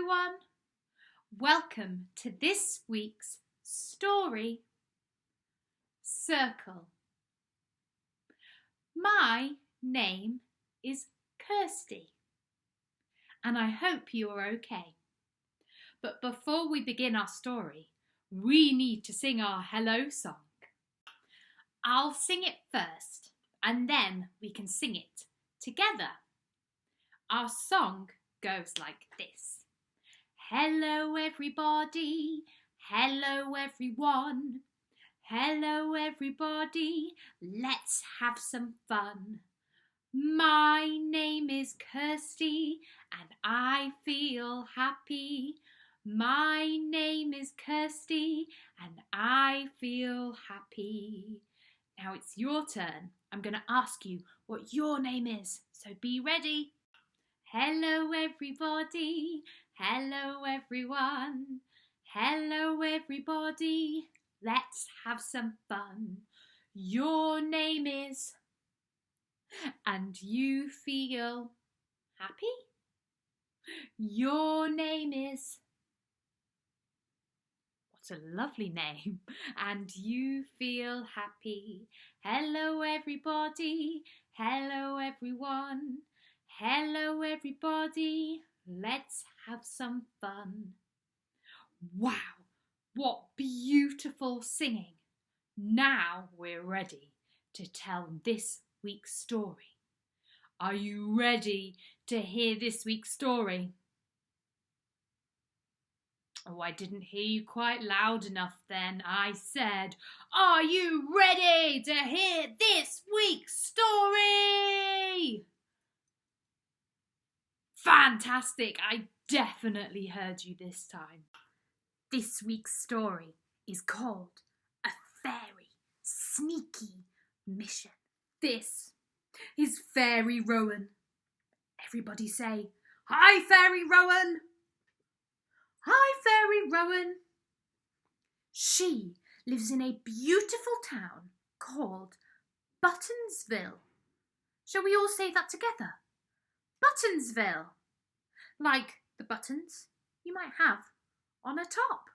everyone. Welcome to this week's Story Circle. My name is Kirsty and I hope you are okay. But before we begin our story, we need to sing our hello song. I'll sing it first and then we can sing it together. Our song goes like this. Hello everybody, hello everyone, hello everybody, let's have some fun. My name is Kirsty and I feel happy. My name is Kirsty and I feel happy. Now it's your turn. I'm going to ask you what your name is, so be ready. Hello everybody, hello everyone, hello everybody, let's have some fun. Your name is, and you feel happy? Your name is, what a lovely name, and you feel happy. Hello everybody, hello everyone, hello everybody, let's have some fun. Wow, what beautiful singing. Now we're ready to tell this week's story. Are you ready to hear this week's story? Oh, I didn't hear you quite loud enough then. I said, are you ready to hear this week's story? Fantastic! I definitely heard you this time. This week's story is called A Fairy Sneaky Mission. This is Fairy Rowan. Everybody say, hi Fairy Rowan! Hi Fairy Rowan! She lives in a beautiful town called Buttonsville. Shall we all say that together? Buttonsville, like the buttons you might have on a top.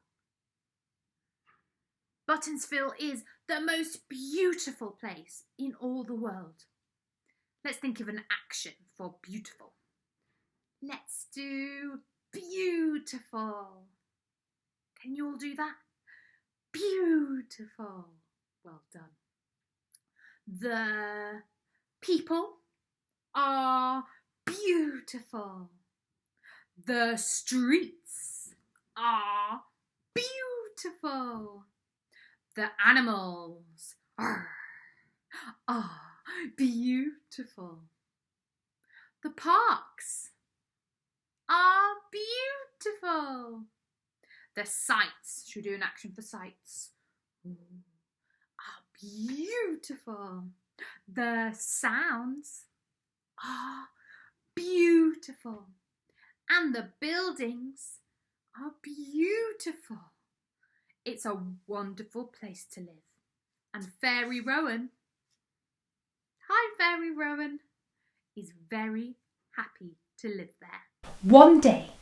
Buttonsville is the most beautiful place in all the world. Let's think of an action for beautiful. Let's do beautiful. Can you all do that? Beautiful. Well done. The people are beautiful. The streets are beautiful. The animals are beautiful. The parks are beautiful. The sights, should we do an action for sights? Are beautiful. The sounds are beautiful. And the buildings are beautiful. It's a wonderful place to live. And Fairy Rowan, hi Fairy Rowan, is very happy to live there. One day,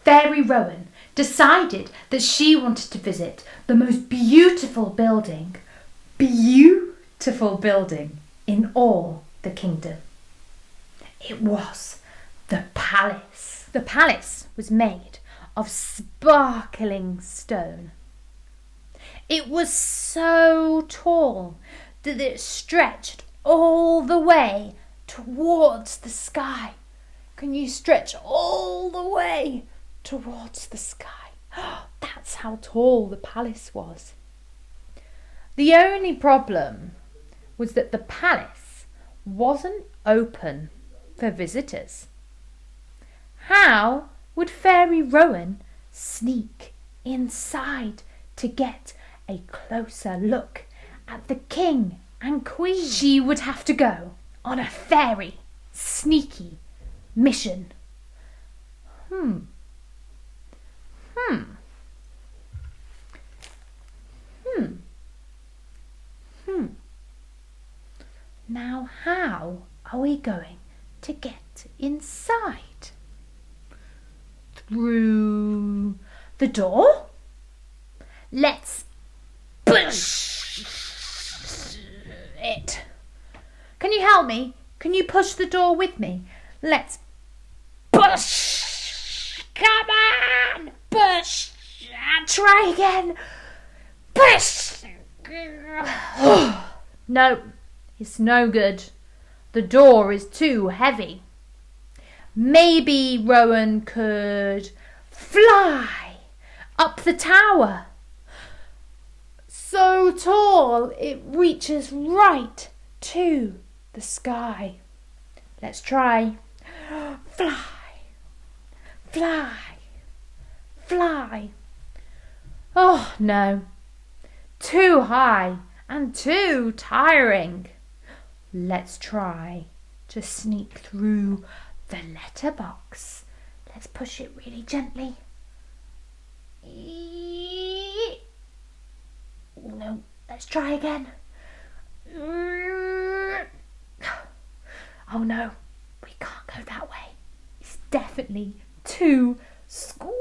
Fairy Rowan decided that she wanted to visit the most beautiful building in all the kingdom. It was the palace. The palace was made of sparkling stone. It was so tall that it stretched all the way towards the sky. Can you stretch all the way towards the sky? That's how tall the palace was. The only problem was that the palace wasn't open for visitors. How would Fairy Rowan sneak inside to get a closer look at the king and queen? She would have to go on a fairy sneaky mission. Now how are we going to get inside? through the door. Let's push it. Can you help me? Can you push the door with me? Let's push. Come on, push. Try again. Push. No, it's no good. The door is too heavy. Maybe Rowan could fly up the tower. So tall it reaches right to the sky. Let's try. Fly, fly, fly. Oh no, too high and too tiring. Let's try to sneak through the letterbox. Let's push it really gently. No, let's try again. Oh no, we can't go that way. It's definitely too squeaky.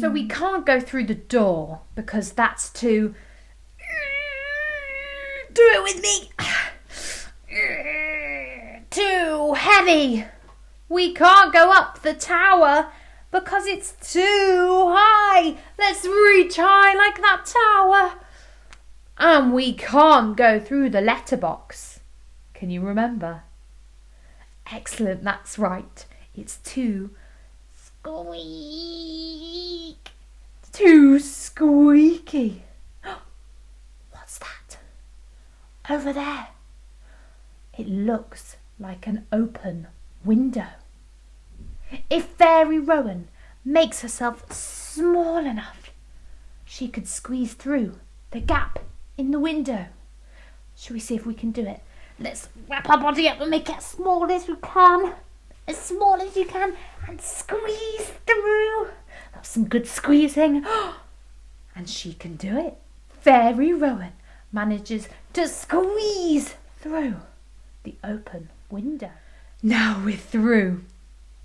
So we can't go through the door because that's too... Do it with me. Too heavy. We can't go up the tower because it's too high. Let's reach high like that tower. And we can't go through the letterbox. Can you remember? Excellent, that's right. It's too squeak. Too squeaky. What's that? Over there. It looks like an open window. If Fairy Rowan makes herself small enough, she could squeeze through the gap in the window. Shall we see if we can do it? Let's wrap our body up and make it as small as we can. As small as you can, and squeeze through. That's some good squeezing. And she can do it. Fairy Rowan manages to squeeze through the open window. Now we're through.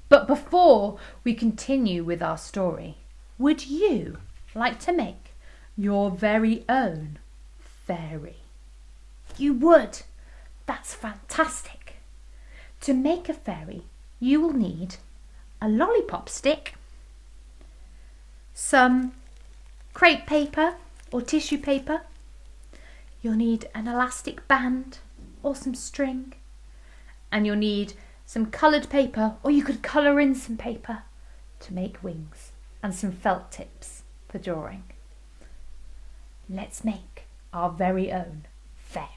But before we continue with our story, would you like to make your very own fairy? You would. That's fantastic. To make a fairy, you will need a lollipop stick, some crepe paper or tissue paper. You'll need an elastic band or some string, and you'll need some coloured paper, or you could colour in some paper to make wings, and some felt tips for drawing. Let's make our very own fairy.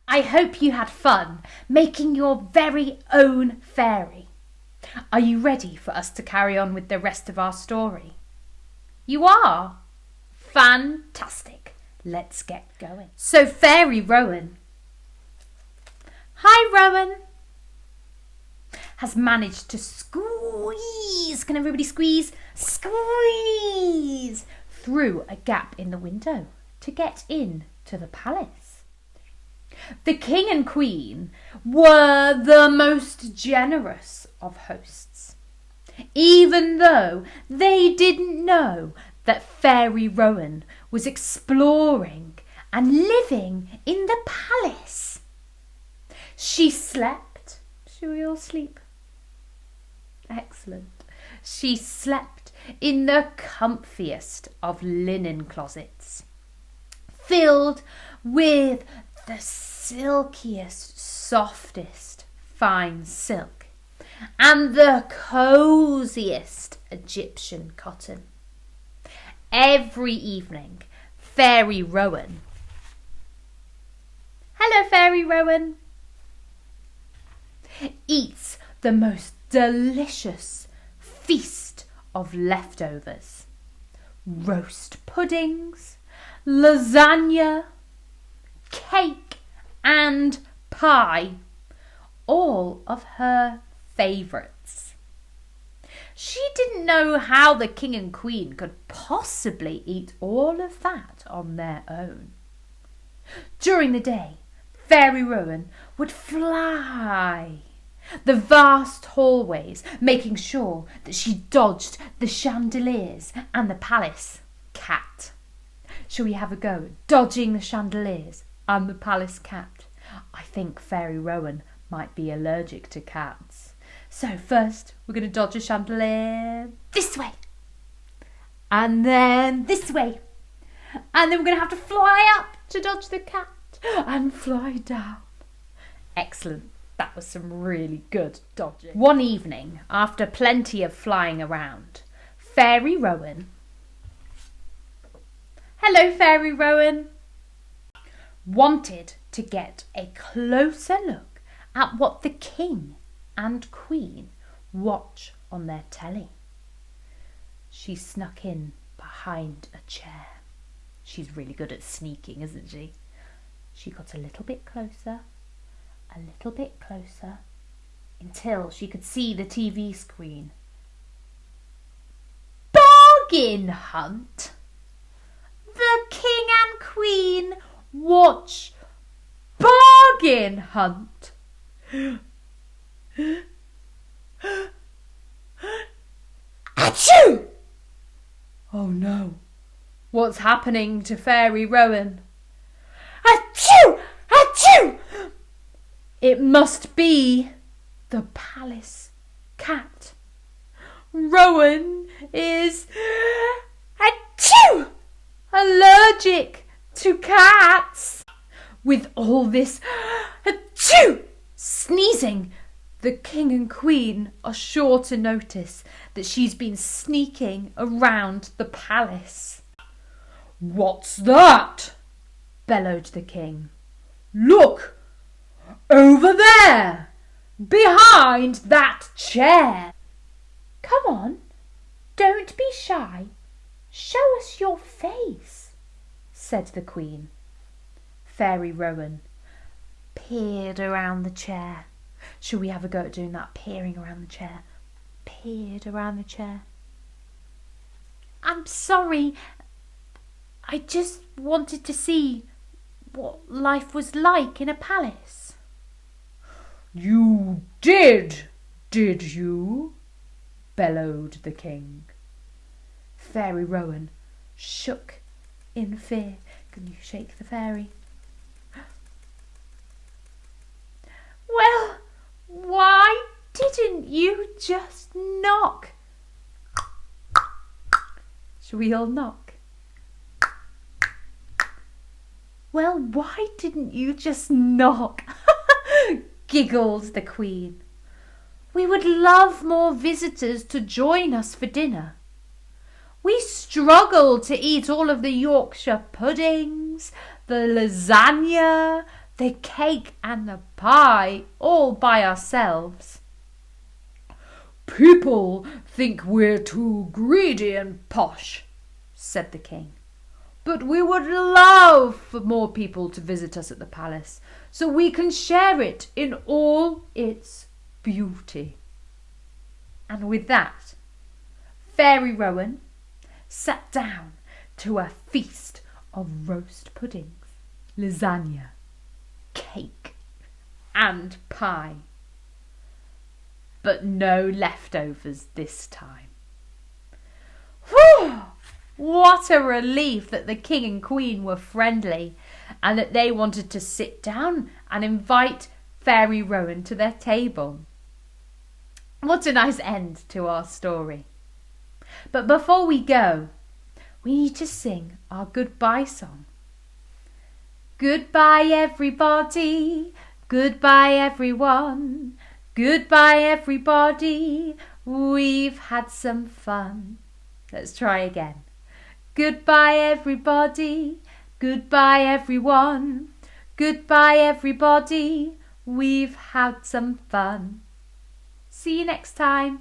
I hope you had fun making your very own fairy. Are you ready for us to carry on with the rest of our story? You are? Fantastic. Let's get going. So Fairy Rowan. Hi Rowan. Has managed to squeeze. Can everybody squeeze? Squeeze through a gap in the window to get in to the palace. The King and Queen were the most generous of hosts. even though they didn't know that Fairy Rowan was exploring and living in the palace. She slept. Shall we all sleep? Excellent. She slept in the comfiest of linen closets, filled with the silkiest, softest fine silk and the cosiest Egyptian cotton. Every evening, Fairy Rowan. Hello, Fairy Rowan. Eats the most delicious feast of leftovers. Roast puddings, lasagna, cake and pie, all of her favourites. She didn't know how the king and queen could possibly eat all of that on their own. During the day, Fairy Rowan would fly the vast hallways, making sure that she dodged the chandeliers and the palace cat. Shall we have a go at dodging the chandeliers and the palace cat? I think Fairy Rowan might be allergic to cats. So first we're going to dodge a chandelier this way, and then this way, and then we're going to have to fly up to dodge the cat and fly down. Excellent. That was some really good dodging. One evening, after plenty of flying around, Fairy Rowan... Hello, Fairy Rowan. Wanted to get a closer look at what the king and queen watch on their telly. She snuck in behind a chair. She's really good at sneaking, isn't she? She got a little bit closer, until she could see the TV screen. Bargain hunt! The king and queen watch bargain hunt. Achoo! Oh no, what's happening to Fairy Rowan? Achoo! Achoo! It must be the palace cat. Rowan is achoo! Allergic to cats. With all this achoo! Sneezing, the king and queen are sure to notice that she's been sneaking around the palace. What's that? Bellowed the king. Look! Over there! Behind that chair! Come on, don't be shy. Show us your face, said the queen. Fairy Rowan peered around the chair. Shall we have a go at doing that? Peering around the chair. Peered around the chair. I'm sorry. I just wanted to see what life was like in a palace. You did you? Bellowed the king. Fairy Rowan shook in fear. Can you shake the fairy? Well, why didn't you just knock? Shall we all knock? Well, why didn't you just knock? Giggled the queen. We would love more visitors to join us for dinner. We struggled to eat all of the Yorkshire puddings, the lasagna, the cake and the pie all by ourselves. People think we're too greedy and posh, said the king. But we would love for more people to visit us at the palace, so we can share it in all its beauty. And with that, Fairy Rowan sat down to a feast of roast puddings, lasagna, cake and pie. but no leftovers this time. Whew! What a relief that the King and Queen were friendly and that they wanted to sit down and invite Fairy Rowan to their table. What a nice end to our story. But before we go, we need to sing our goodbye song. Goodbye everybody, goodbye everyone, goodbye everybody, we've had some fun. Let's try again. Goodbye everybody, goodbye everyone, goodbye everybody, we've had some fun. See you next time.